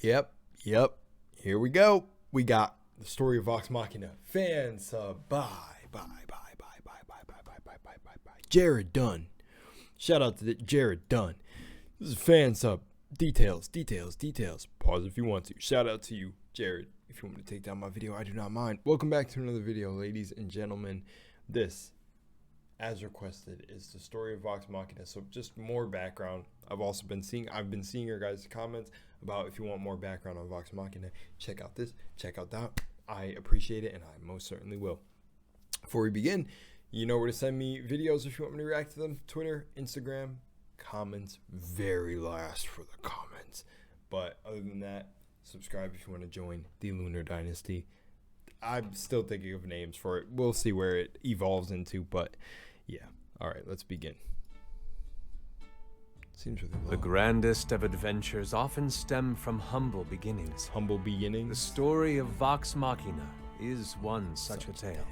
Yep. Here we go. We got the story of Vox Machina. Fansub. Bye. Jared Dunn. Shout out to Jared Dunn. This is Fansub. Details. Pause if you want to. Shout out to you, Jared. If you want to take down my video, I do not mind. Welcome back to another video, ladies and gentlemen. This, as requested, is the story of Vox Machina. So just more background. I've been seeing your guys' comments about if you want more background on Vox Machina. Check out this, check out that. I appreciate it, and I most certainly will. Before we begin, you know where to send me videos if you want me to react to them. Twitter, Instagram, comments, very last for the comments. But other than that, subscribe if you want to join the Lunar Dynasty. I'm still thinking of names for it. We'll see where it evolves into, but yeah. All right, let's begin. Seems really low. The grandest of adventures often stem from humble beginnings. Humble beginnings. The story of Vox Machina is one such a tale.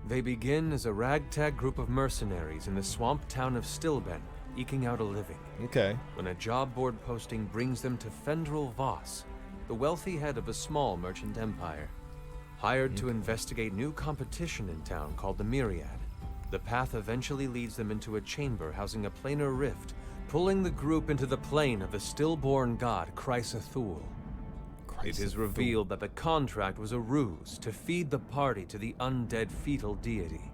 They begin as a ragtag group of mercenaries in the swamp town of Stillben, eking out a living. Okay. When a job board posting brings them to Fendrel Voss, the wealthy head of a small merchant empire. Hired to investigate new competition in town called the Myriad, the path eventually leads them into a chamber housing a planar rift, pulling the group into the plane of the stillborn god Chrysathul. It is revealed that the contract was a ruse to feed the party to the undead fetal deity.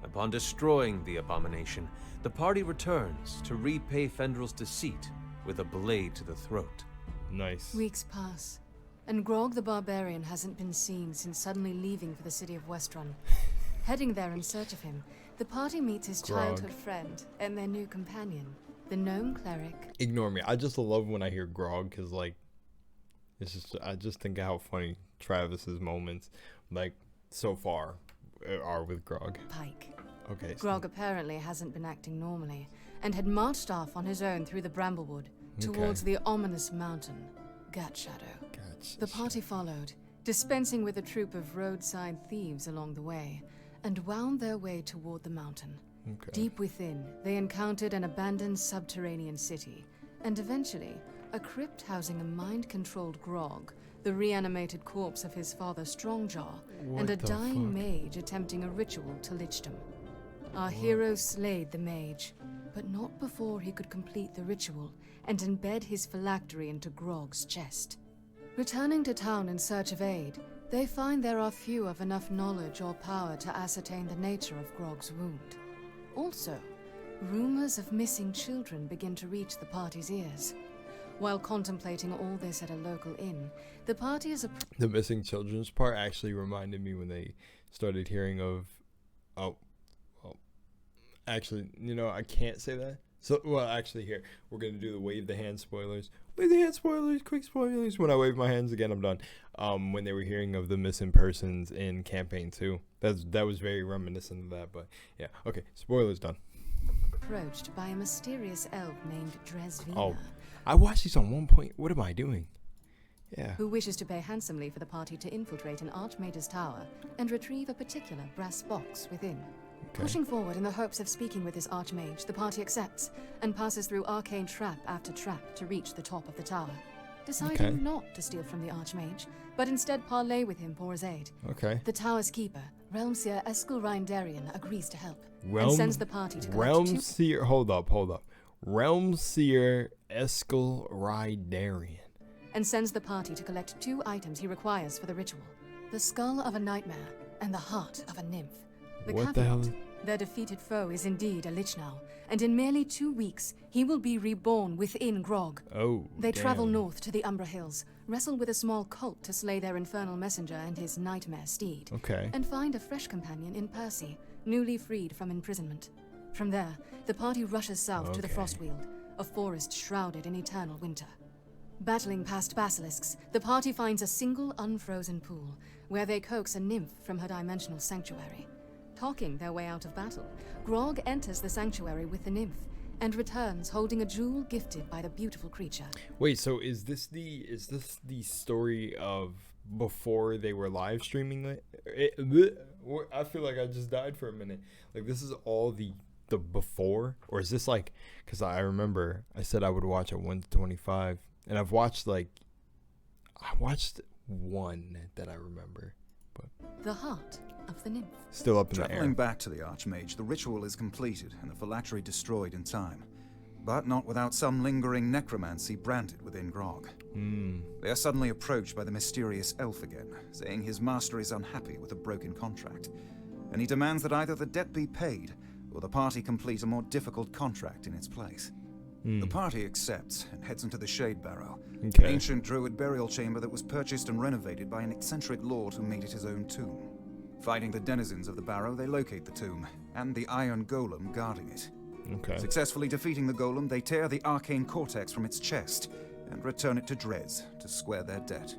Upon destroying the abomination, the party returns to repay Fendrel's deceit with a blade to the throat. Nice. Weeks pass, and Grog the Barbarian hasn't been seen since suddenly leaving for the city of Westrun. Heading there in search of him, the party meets his childhood friend and their new companion, the gnome cleric. Ignore me. I just love when I hear Grog because, like, it's just I just think of how funny Travis's moments, like, so far are with Grog. Pike. Okay. Grog apparently hasn't been acting normally and had marched off on his own through the Bramblewood towards the ominous mountain, Gatshadow. The party followed, dispensing with a troop of roadside thieves along the way, and wound their way toward the mountain. Okay. Deep within, they encountered an abandoned subterranean city, and eventually, a crypt housing a mind-controlled Grog, the reanimated corpse of his father Strongjaw, and a dying mage attempting a ritual to lichdom. Our hero slayed the mage, but not before he could complete the ritual and embed his phylactery into Grog's chest. Returning to town in search of aid, they find there are few of enough knowledge or power to ascertain the nature of Grog's wound. Also, rumors of missing children begin to reach the party's ears. While contemplating all this at a local inn, the party is the missing children's part actually reminded me when they started hearing of actually, you know, I can't say that. So, well, actually, here, we're going to do the wave the hand spoilers. Wave the hand spoilers, quick spoilers. When I wave my hands again, I'm done. When they were hearing of the missing persons in Campaign 2. That was very reminiscent of that, but yeah. Okay, spoilers done. Approached by a mysterious elf named Dresvina. Oh, I watched these on one point. What am I doing? Yeah. Who wishes to pay handsomely for the party to infiltrate an archmage's tower and retrieve a particular brass box within. Okay. Pushing forward in the hopes of speaking with this archmage, the party accepts and passes through arcane trap after trap to reach the top of the tower, deciding not to steal from the archmage, but instead parley with him for his aid. Okay. The tower's keeper, Realmseer Eskelrine Darien, agrees to help and sends the party to collect Realmseer, hold up. Realmseer Eskelrine Darien. And sends the party to collect 2 items he requires for the ritual: the skull of a nightmare and the heart of a nymph. What the hell? Their defeated foe is indeed a lich now, and in merely 2 weeks, he will be reborn within Grog. Oh, They travel north to the Umbra Hills, wrestle with a small cult to slay their infernal messenger and his nightmare steed, and find a fresh companion in Percy, newly freed from imprisonment. From there, the party rushes south to the Frostweald, a forest shrouded in eternal winter. Battling past basilisks, the party finds a single unfrozen pool, where they coax a nymph from her dimensional sanctuary. Talking their way out of battle, Grog enters the sanctuary with the nymph and returns holding a jewel gifted by the beautiful creature. Wait, so is this the story of before they were live streaming it? I feel like I just died for a minute. Like, this is all the before, or is this like, because I remember I said I would watch at 1 to 25, and I've watched like I watched one that I remember, but The heart of the nymph. still up in the Traveling air. back to the Archmage, the ritual is completed and the phylactery destroyed in time. But not without some lingering necromancy branded within Grog. They are suddenly approached by the mysterious elf again, saying his master is unhappy with a broken contract, and he demands that either the debt be paid, or the party complete a more difficult contract in its place. The party accepts and heads into the Shade Barrow, an Okay. ancient druid burial chamber that was purchased and renovated by an eccentric lord who made it his own tomb. Fighting the denizens of the barrow, they locate the tomb, and the iron golem guarding it. Okay. Successfully defeating the golem, they tear the arcane cortex from its chest and return it to Dres to square their debt.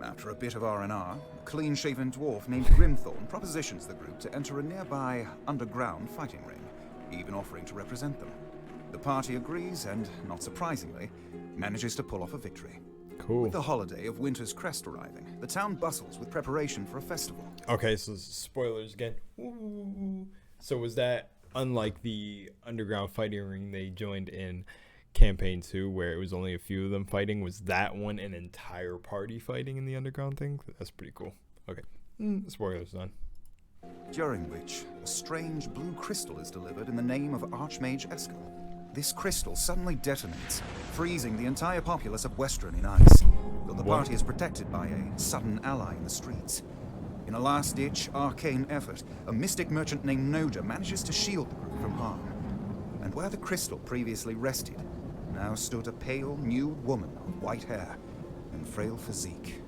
After a bit of R&R, a clean-shaven dwarf named Grimthorn propositions the group to enter a nearby underground fighting ring, even offering to represent them. The party agrees and, not surprisingly, manages to pull off a victory. Cool. With the holiday of Winter's Crest arriving, the town bustles with preparation for a festival. Okay, so spoilers again. Ooh. So was that unlike the underground fighting ring they joined in campaign 2 where it was only a few of them fighting? Was that one an entire party fighting in the underground thing? That's pretty cool. Okay. Spoilers done. During which, a strange blue crystal is delivered in the name of Archmage Eskel. This crystal suddenly detonates, freezing the entire populace of Western in ice, though the What? party is protected by a sudden ally in the streets. In a last-ditch, arcane effort, a mystic merchant named Noda manages to shield the group from harm. And where the crystal previously rested, now stood a pale, nude woman of white hair and frail physique.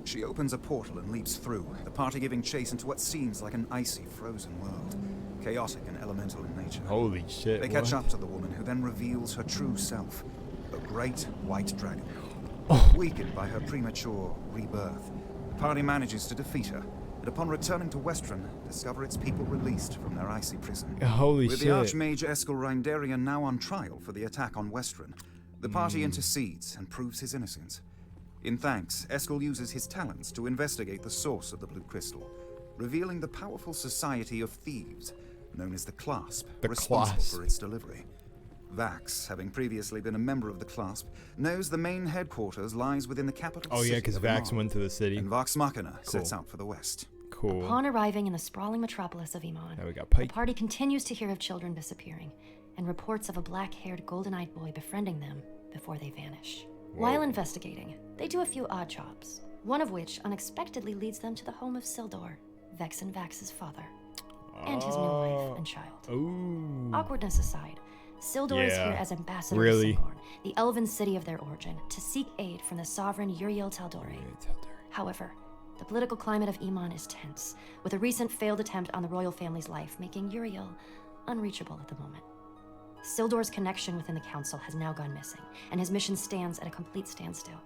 She opens a portal and leaps through, the party giving chase into what seems like an icy, frozen world, chaotic and elemental in nature. Holy shit. They catch what? up to the woman, who then reveals her true self, a great white dragon. Oh. Weakened by her premature rebirth, the party manages to defeat her, and upon returning to Westron, discover its people released from their icy prison. Holy With shit. the Archmage Eskel Reindarian now on trial for the attack on Westron, the party intercedes and proves his innocence. In thanks, Eskel uses his talents to investigate the source of the blue crystal, revealing the powerful society of thieves, known as the Clasp, The responsible Clasp. for its delivery. Vax, having previously been a member of the Clasp, knows the main headquarters lies within the capital Oh, yeah, city because of Vax Iman, went to the city. and Vox Machina Cool. sets out for the west. Cool. Upon arriving in the sprawling metropolis of Iman, Now we got the Pike. party continues to hear of children disappearing, and reports of a black-haired, golden-eyed boy befriending them before they vanish. While investigating, they do a few odd jobs, one of which unexpectedly leads them to the home of Sildor, Vex and Vax's father, and his new wife and child. Ooh. Awkwardness aside, Sildor is Yeah, here as ambassador really. to Singorn, the elven city of their origin, to seek aid from the sovereign Uriel Taldore. However, the political climate of Iman is tense, with a recent failed attempt on the royal family's life making Uriel unreachable at the moment. Sildor's connection within the council has now gone missing, and his mission stands at a complete standstill.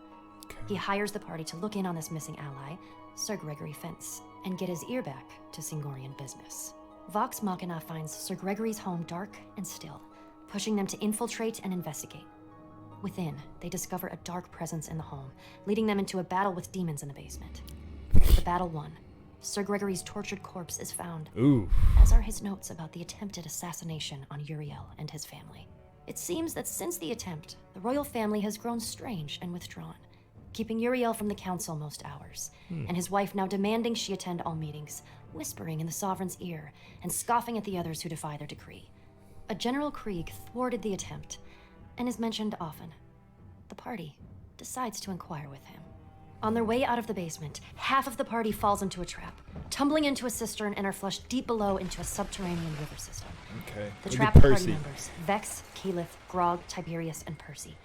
He hires the party to look in on this missing ally, Sir Gregory Fence, and get his ear back to Singorian business. Vox Machina finds Sir Gregory's home dark and still, pushing them to infiltrate and investigate. Within, they discover a dark presence in the home, leading them into a battle with demons in the basement. The battle won. Sir Gregory's tortured corpse is found, Ooh. as are his notes about the attempted assassination on Uriel and his family. It seems that since the attempt, the royal family has grown strange and withdrawn, keeping Uriel from the council most hours, and his wife now demanding she attend all meetings, whispering in the sovereign's ear and scoffing at the others who defy their decree. A General Krieg thwarted the attempt and is mentioned often. The party decides to inquire with him. On their way out of the basement, half of the party falls into a trap, tumbling into a cistern and are flushed deep below into a subterranean river system. Okay. The Look at trapped party Percy. members, Vex, Keyleth, Grog, Tiberius, and Percy,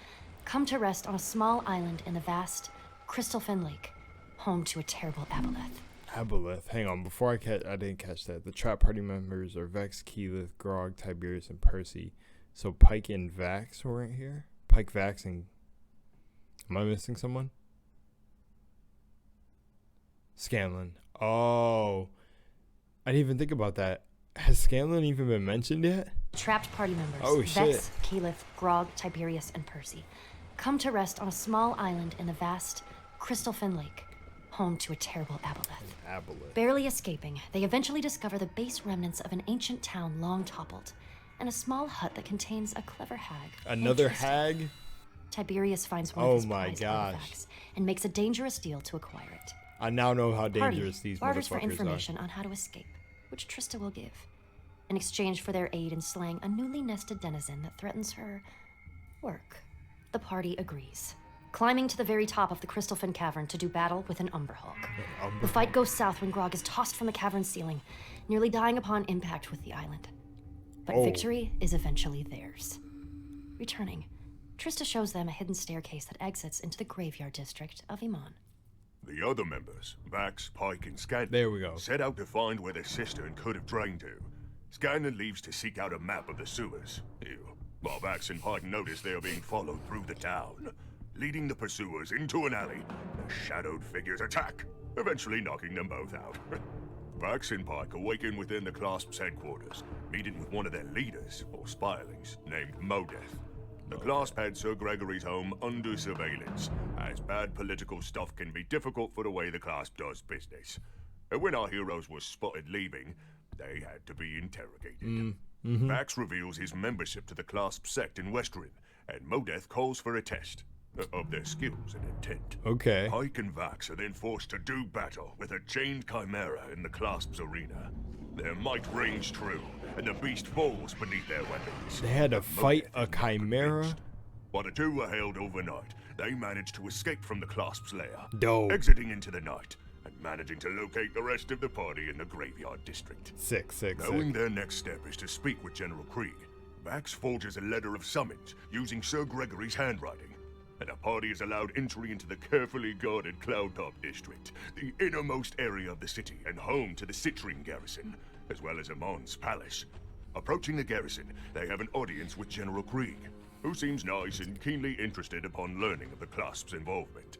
come to rest on a small island in the vast Crystalfen Lake, home to a terrible aboleth. Aboleth. Hang on. Before I didn't catch that. The trap party members are Vex, Keyleth, Grog, Tiberius, and Percy. So Pike and Vax weren't here? Pike, Vax, and... Am I missing someone? Scanlan. Oh. I didn't even think about that. Has Scanlan even been mentioned yet? Trapped party members, Oh, Vex, Keyleth, Grog, Tiberius, and Percy, come to rest on a small island in the vast Crystalfen Lake, home to a terrible aboleth. Aboleth. Barely escaping, they eventually discover the base remnants of an ancient town long toppled, and a small hut that contains a clever hag. Another Interesting. hag? Tiberius finds one of his prized artifacts and makes a dangerous deal to acquire it. I now know how The dangerous party these barters for motherfuckers are. information on how to escape, which Trista will give, in exchange for their aid in slaying a newly nested denizen that threatens her work. The party agrees, climbing to the very top of the Crystalfin Cavern to do battle with an Umberhulk. The fight goes south when Grog is tossed from the cavern ceiling, nearly dying upon impact with the island. But victory is eventually theirs. Returning, Trista shows them a hidden staircase that exits into the graveyard district of Iman. The other members, Vax, Pike, and Scanlan, There we go. set out to find where their cistern could have drained to. Scanlan leaves to seek out a map of the sewers. Ew. While Vax and Pike notice they are being followed through the town. Leading the pursuers into an alley, the shadowed figures attack, eventually knocking them both out. Vax and Pike awaken within the Clasp's headquarters, meeting with one of their leaders, or spirelings, named Modeth. The Clasp had Sir Gregory's home under surveillance, as bad political stuff can be difficult for the way the Clasp does business. And when our heroes were spotted leaving, they had to be interrogated. Vax reveals his membership to the Clasp sect in Westrin, and Modeth calls for a test of their skills and intent. Okay. Pike and Vax are then forced to do battle with a chained chimera in the Clasp's arena. Their might rings true, and the beast falls beneath their weapons. They had to But fight Modeth a is not chimera? convinced. While the two were held overnight, they managed to escape from the Clasp's lair, Dope. exiting into the night, and managing to locate the rest of the party in the graveyard district. Sick. Knowing their next step is to speak with General Krieg, Vax forges a letter of summons using Sir Gregory's handwriting, and the party is allowed entry into the carefully guarded Cloudtop district, the innermost area of the city and home to the Citrine garrison, as well as Amon's palace. Approaching the garrison, they have an audience with General Krieg, who seems nice and keenly interested upon learning of the Clasp's involvement.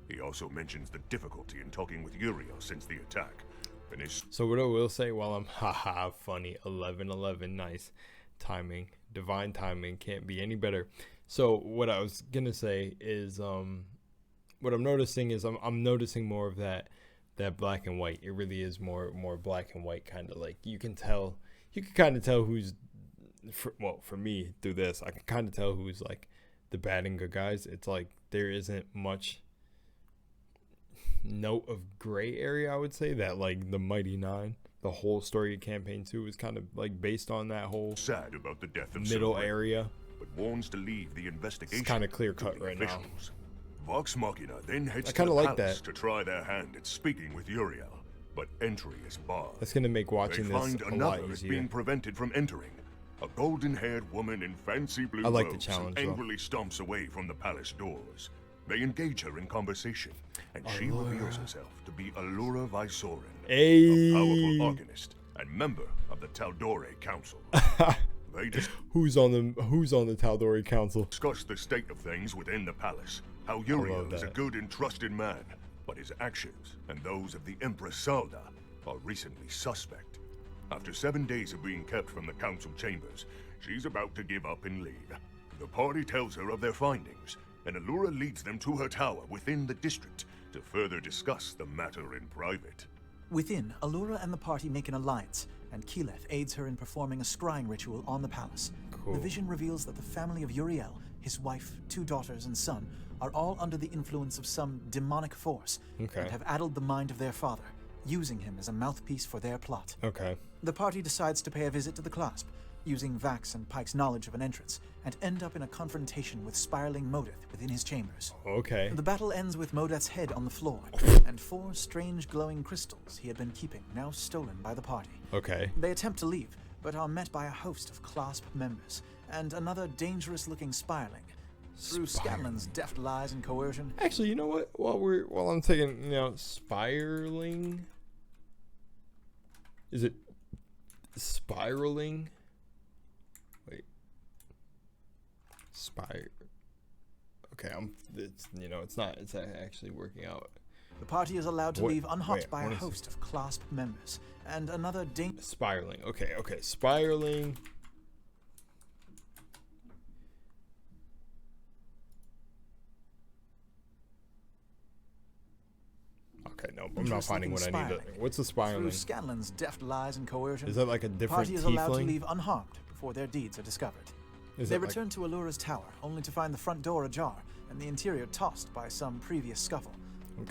He also mentions the difficulty in talking with Uriel since the attack, and is So what I will say while I'm haha funny 11-11, nice timing, divine timing, can't be any better. So what I was gonna say is what I'm noticing is I'm noticing more of that black and white. It really is more black and white, kind of like you can kind of tell who's for me through this I can kind of tell who's like the bad and good guys. It's like there isn't much note of gray area. I would say that like the Mighty Nine, the whole story of campaign 2 is kind of like based on that whole sad about the death of middle Sir area. but warns to leave the investigation. It's kind of clear to cut the right now. officials. Vox Machina then heads I to kinda the like palace that. to try their hand at speaking with Uriel, but entry is barred. That's gonna make They watching this find a lot another is easier. being prevented from entering. A golden-haired woman in fancy blue I like the robes challenge, who though. angrily stomps away from the palace doors. They engage her in conversation, and she reveals herself to be Allura Vysoren, a powerful arcanist and member of the Taldore Council. They Who's on the Taldori Council? discuss the state of things within the palace, how Uriel is a that. good and trusted man, but his actions and those of the Empress Salda are recently suspect. After 7 days of being kept from the council chambers, she's about to give up and leave. The party tells her of their findings, and Allura leads them to her tower within the district to further discuss the matter in private. Within, Allura and the party make an alliance, and Keyleth aids her in performing a scrying ritual on the palace. Cool. The vision reveals that the family of Uriel, his wife, 2 daughters, and son, are all under the influence of some demonic force, Okay. and have addled the mind of their father, using him as a mouthpiece for their plot. Okay. The party decides to pay a visit to the Clasp, using Vax and Pike's knowledge of an entrance, and end up in a confrontation with spiraling Modeth within his chambers. Okay. The battle ends with Modeth's head on the floor, and 4 strange glowing crystals he had been keeping now stolen by the party. Okay. They attempt to leave, but are met by a host of Clasp members, and another dangerous-looking spiraling. Through Scanlan's deft lies and coercion, Actually, you know what? While I'm taking, spiraling. Is it spiraling? Wait. Okay, it's not. It's actually working out. the party is allowed to What- leave unharmed wait, by what a is host of Clasp members, and another Spiraling. Okay. Spiraling. Okay, no, I'm not finding what I need to. What's the Through spiraling? Scanlan's deft lies and coercion, Is that like a the different party is allowed to tiefling? leave unharmed before their deeds are discovered. They return to Allura's tower, only to find the front door ajar and the interior tossed by some previous scuffle.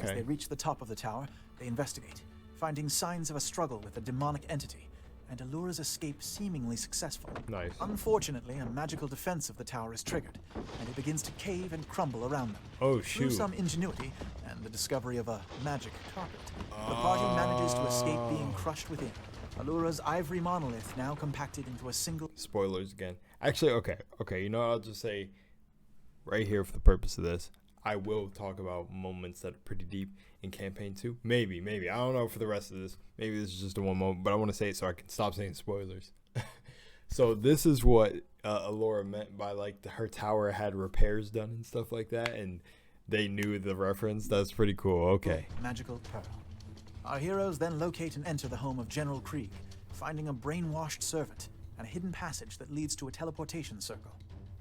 As they reach the top of the tower, they investigate, finding signs of a struggle with a demonic entity, and Allura's escape seemingly successful. Nice. Unfortunately, a magical defense of the tower is triggered, and it begins to cave and crumble around them. Oh, Through shoot. some ingenuity and the discovery of a magic carpet, the party manages to escape being crushed within. Allura's ivory monolith now compacted into a single... Spoilers again. Actually, okay. You know what? I'll just say right here for the purpose of this, I will talk about moments that are pretty deep in campaign 2. Maybe. I don't know for the rest of this. Maybe this is just a one moment, but I want to say it so I can stop saying spoilers. So this is what Allura meant by like her tower had repairs done and stuff like that, and they knew the reference. That's pretty cool. Okay. Magical pearl. Our heroes then locate and enter the home of General Krieg, finding a brainwashed servant and a hidden passage that leads to a teleportation circle.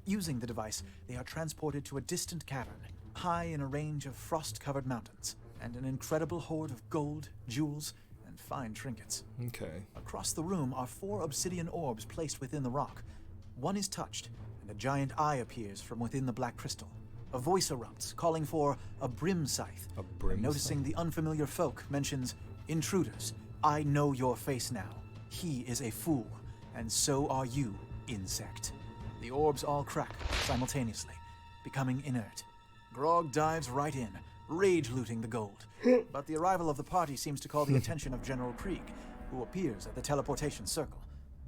Using the device, they are transported to a distant cavern, high in a range of frost-covered mountains, and an incredible hoard of gold, jewels, and fine trinkets. Okay. Across the room are 4 obsidian orbs placed within the rock. One is touched, and a giant eye appears from within the black crystal. A voice erupts, calling for a brim scythe. A brim Noticing the unfamiliar folk, mentions, "Intruders, I know your face now. He is a fool, and so are you, insect." The orbs all crack simultaneously, becoming inert. Grog dives right in, rage-looting the gold. But the arrival of the party seems to call the attention of General Krieg, who appears at the teleportation circle.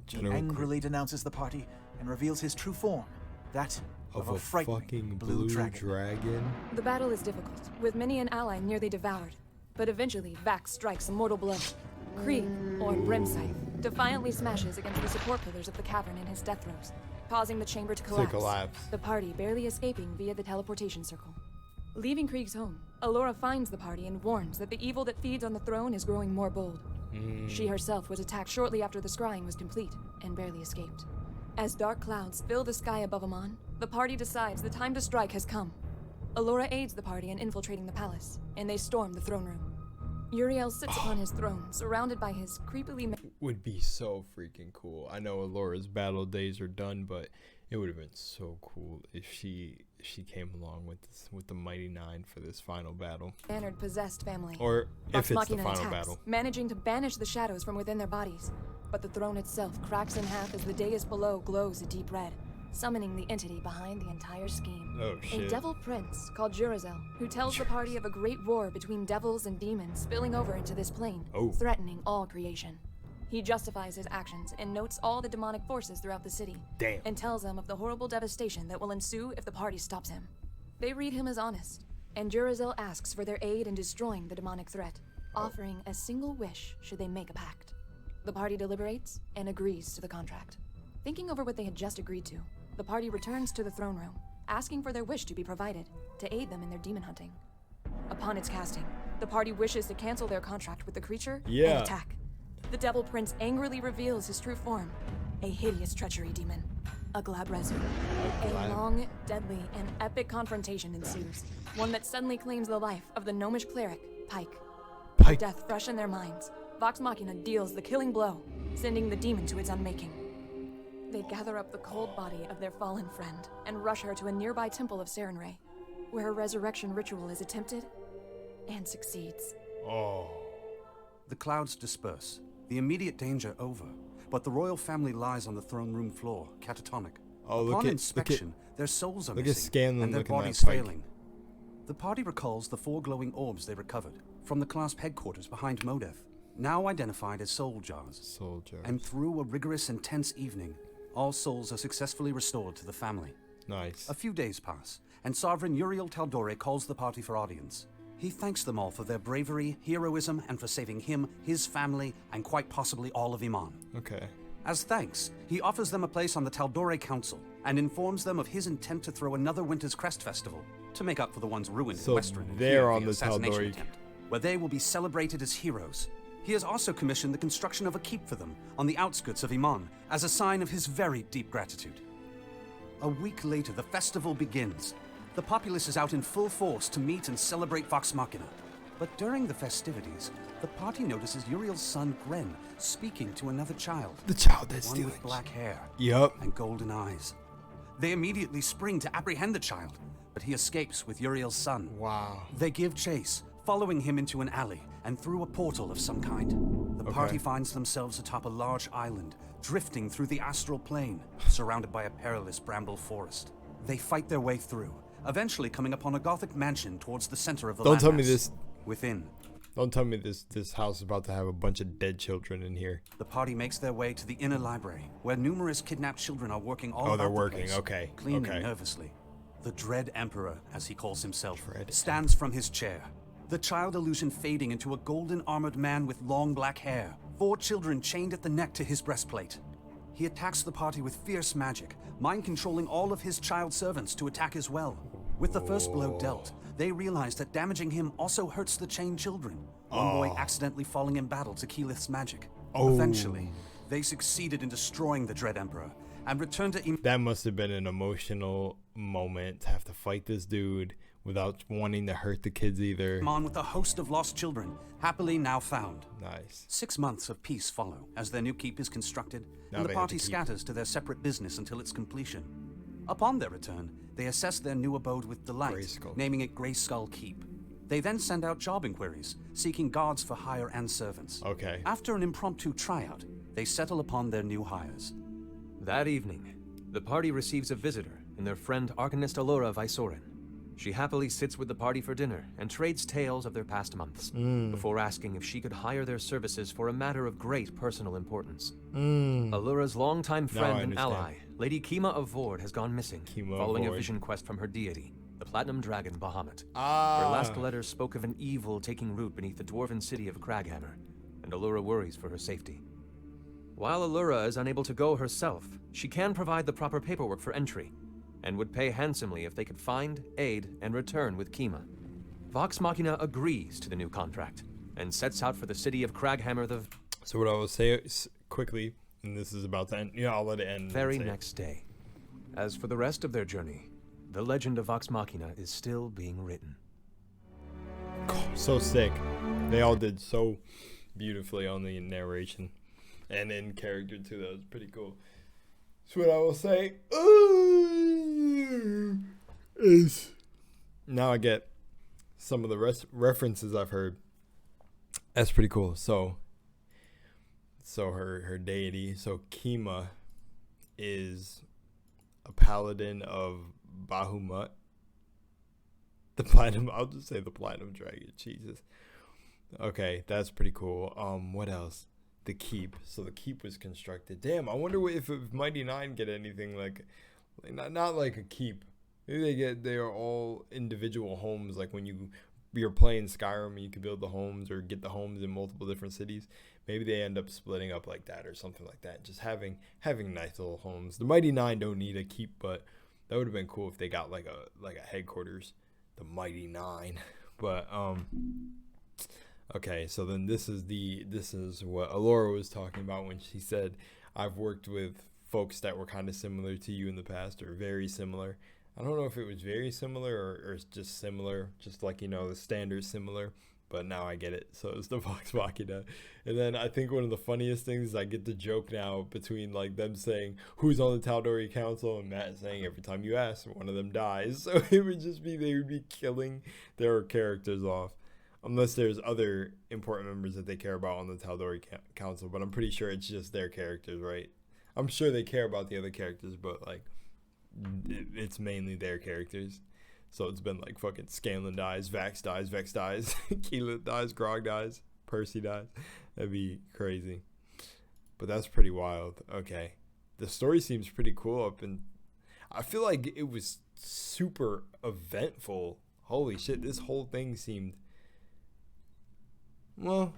He angrily denounces the party and reveals his true form, that of a frightening fucking blue dragon. The battle is difficult, with many an ally nearly devoured. But eventually, Vax strikes a mortal blow. Krieg, or Brimscythe, defiantly smashes against the support pillars of the cavern in his death throes, causing the chamber to collapse. The party barely escaping via the teleportation circle. Leaving Krieg's home, Allura finds the party and warns that the evil that feeds on the throne is growing more bold. She herself was attacked shortly after the scrying was complete, and barely escaped. As dark clouds fill the sky above Amon, the party decides the time to strike has come. Allura aids the party in infiltrating the palace, and they storm the throne room. Uriel sits upon his throne, surrounded by his creepily... Would be so freaking cool. I know Allura's battle days are done, but it would have been so cool if she came along with the Mighty Nine for this final battle. Bannered possessed family. Or if it's Machina the final attacks, battle. managing to banish the shadows from within their bodies. But the throne itself cracks in half as the dais below glows a deep red, summoning the entity behind the entire scheme. Oh shit. A devil prince called Jurazel, who tells the party of a great war between devils and demons spilling over into this plane, threatening all creation. He justifies his actions and notes all the demonic forces throughout the city. Damn. And tells them of the horrible devastation that will ensue if the party stops him. They read him as honest, and Jurazel asks for their aid in destroying the demonic threat, offering a single wish should they make a pact. The party deliberates and agrees to the contract. Thinking over what they had just agreed to, the party returns to the throne room, asking for their wish to be provided to aid them in their demon hunting. Upon its casting, the party wishes to cancel their contract with the creature and attack. The Devil Prince angrily reveals his true form, a hideous treachery demon, a Glabrezu. A long, deadly, and epic confrontation ensues, one that suddenly claims the life of the gnomish cleric, Pike. With death fresh in their minds, Vox Machina deals the killing blow, sending the demon to its unmaking. They gather up the cold body of their fallen friend and rush her to a nearby temple of Sarenrae, where her resurrection ritual is attempted and succeeds. The clouds disperse, the immediate danger over, but the royal family lies on the throne room floor, catatonic. Upon inspection, their souls are missing, and their bodies failing. The party recalls the 4 glowing orbs they recovered from the clasp headquarters behind Modeth, now identified as soul jars. And through a rigorous, intense evening, all souls are successfully restored to the family. Nice. A few days pass, and Sovereign Uriel Taldore calls the party for audience. He thanks them all for their bravery, heroism, and for saving him, his family, and quite possibly all of Iman. Okay. As thanks, he offers them a place on the Taldore Council, and informs them of his intent to throw another Winter's Crest Festival, to make up for the ones ruined in Western and they're here on the the assassination Taldore, attempt, where they will be celebrated as heroes. He has also commissioned the construction of a keep for them on the outskirts of Iman, as a sign of his very deep gratitude. A week later, the festival begins. The populace is out in full force to meet and celebrate Vox Machina. But during the festivities, the party notices Uriel's son, Gren, speaking to another child. The child that's one stealing. with black hair Yup. and golden eyes. They immediately spring to apprehend the child, but he escapes with Uriel's son. Wow. They give chase, following him into an alley and through a portal of some kind. The party finds themselves atop a large island, drifting through the astral plane, surrounded by a perilous bramble forest. They fight their way through, eventually coming upon a Gothic mansion towards the center of the landmass. Don't tell me this. Within, Don't tell me this house is about to have a bunch of dead children in here. the party makes their way to the inner library, where numerous kidnapped children are working all Oh, they're about the working. place, Okay. cleaning Okay. nervously. The Dread Emperor, as he calls himself, Dread stands from his chair, the child illusion fading into a golden armored man with long black hair, 4 children chained at the neck to his breastplate. He attacks the party with fierce magic, mind-controlling all of his child servants to attack as well. With the first blow dealt, they realize that damaging him also hurts the chained children, one boy accidentally falling in battle to Keyleth's magic. Eventually, they succeeded in destroying the Dread Emperor, and returned to That must have been an emotional moment to have to fight this dude without wanting to hurt the kids either. on with a host of lost children, happily now found. Nice. 6 months of peace follow as their new keep is constructed, Now and they the have party to keep. scatters to their separate business until its completion. Upon their return, they assess their new abode with delight, Grayskull. naming it Greyskull Keep. They then send out job inquiries, seeking guards for hire and servants. Okay. After an impromptu tryout, they settle upon their new hires. That evening, the party receives a visitor in their friend Arcanist Allura Vysoren. She happily sits with the party for dinner and trades tales of their past months, before asking if she could hire their services for a matter of great personal importance. Allura's longtime friend and understand. ally, Lady Kima of Vord, has gone missing, Kima following of a Vord. vision quest from her deity, the Platinum Dragon Bahamut. Her Ah. last letter spoke of an evil taking root beneath the dwarven city of Craghammer, and Allura worries for her safety. While Allura is unable to go herself, she can provide the proper paperwork for entry, and would pay handsomely if they could find, aid, and return with Kima. Vox Machina agrees to the new contract, and sets out for the city of Craghammer the So what I will say quickly, and this is about to end. Yeah, I'll let it end. very and say it. next day. As for the rest of their journey, the legend of Vox Machina is still being written. So sick. They all did so beautifully on the narration and in character too. That was pretty cool. So what I will say is now I get some of the references I've heard. That's pretty cool. So her deity, so Kima, is a paladin of Bahamut. The platinum, I'll just say the platinum dragon. Jesus. Okay, that's pretty cool. What else? The keep. So the keep was constructed. Damn, I wonder if Mighty Nine get anything like not like a keep. Maybe they are all individual homes. Like when you're playing Skyrim, you can build the homes or get the homes in multiple different cities. Maybe they end up splitting up like that or something like that. Just having nice little homes. The Mighty Nine don't need a keep, but that would have been cool if they got like a headquarters. The Mighty Nine. But okay, so then this is what Allura was talking about when she said, I've worked with folks that were kind of similar to you in the past, or very similar. I don't know if it was very similar or just similar, just like, the standard similar, but now I get it. So it's the Vox Machina. And then I think one of the funniest things is I get the joke now between like them saying who's on the Tal'Dorei Council and Matt saying every time you ask, one of them dies. So it would just be, they would be killing their characters off. Unless there's other important members that they care about on the Tal'Dorei Council, but I'm pretty sure it's just their characters, right? I'm sure they care about the other characters, but like it's mainly their characters. So it's been like fucking Scanlan dies, Vax dies, Vex dies, Keyleth dies, Grog dies, Percy dies. That'd be crazy. But that's pretty wild. Okay. The story seems pretty cool I feel like it was super eventful. Holy shit, this whole thing seemed... Well,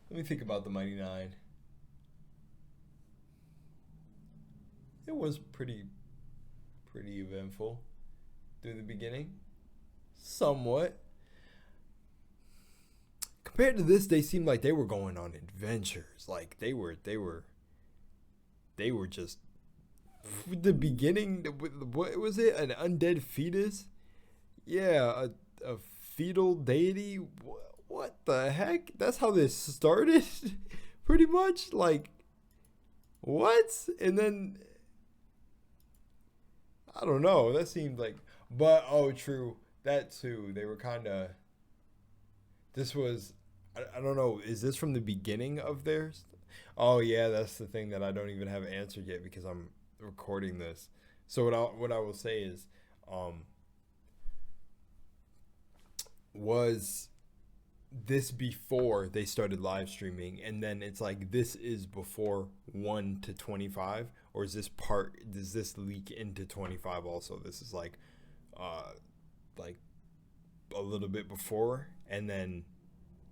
let me think about the Mighty Nine. It was pretty eventful through the beginning. Somewhat. Compared to this, they seemed like they were going on adventures. Like they were just the beginning. What was it? An undead fetus? Yeah, a fetal deity. What the heck? That's how this started? Pretty much? Like, what? And then I don't know. That seemed like, but oh, true. That too. They were kind of. This was, I don't know. Is this from the beginning of theirs? Oh yeah, that's the thing that I don't even have answered yet because I'm recording this. So what I will say is, was this before they started live streaming, and then it's like this is before 1 to 25, or is this part, does this leak into 25 also? This is like a little bit before, and then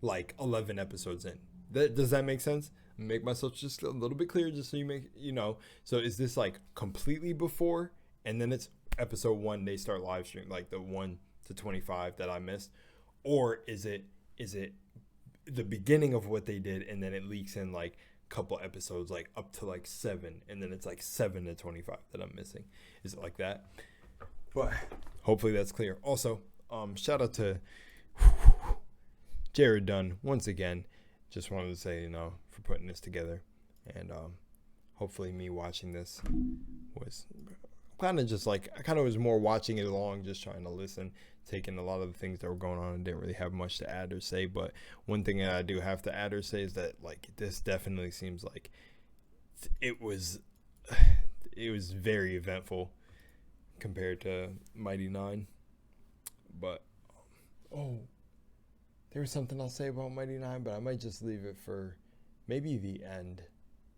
like 11 episodes in. Does that make sense? Make myself just a little bit clearer, just so you know. So is this like completely before, and then it's episode 1 they start live stream, like the 1 to 25 that I missed, or is it the beginning of what they did, and then it leaks in like a couple episodes, like up to like 7, and then it's like 7 to 25 that I'm missing? Is it like that? But hopefully that's clear. Also, shout out to Jared Dunn once again. Just wanted to say, for putting this together, and hopefully me watching this was kind of just like, I kind of was more watching it along, just trying to listen, taking a lot of the things that were going on, and didn't really have much to add or say. But one thing that I do have to add or say is that like this definitely seems like it was very eventful compared to Mighty 9. But there was something I'll say about Mighty 9, but I might just leave it for maybe the end,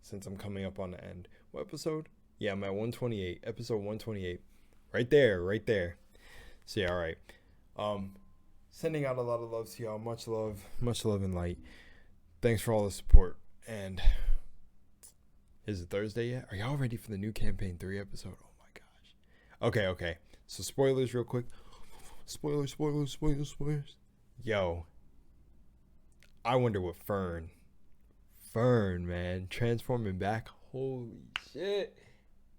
since I'm coming up on the end. What episode? Yeah, I'm at 128, episode 128. Right there. So yeah, all right. Sending out a lot of love to y'all. Much love and light. Thanks for all the support. And is it Thursday yet? Are y'all ready for the new Campaign 3 episode? Oh my gosh. Okay. So spoilers real quick. Spoilers. Yo. I wonder what Fern, man, transforming back. Holy shit.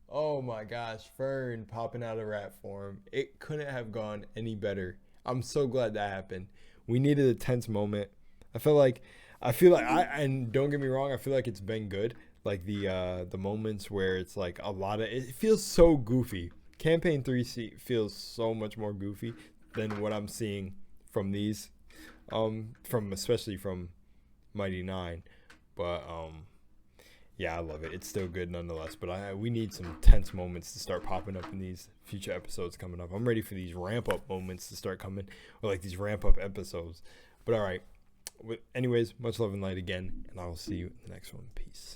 Oh my gosh, Fern popping out of rat form. It couldn't have gone any better. I'm so glad that happened. We needed a tense moment. I feel like and don't get me wrong, I feel like it's been good. Like the moments where it's like a lot of, it feels so goofy. Campaign 3 feels so much more goofy than what I'm seeing from these. Especially from Mighty 9, but yeah, I love it. It's still good nonetheless, but we need some tense moments to start popping up in these future episodes coming up. I'm ready for these ramp up moments to start coming, or like these ramp up episodes. But all right, anyways, much love and light again, and I will see you in the next one. Peace.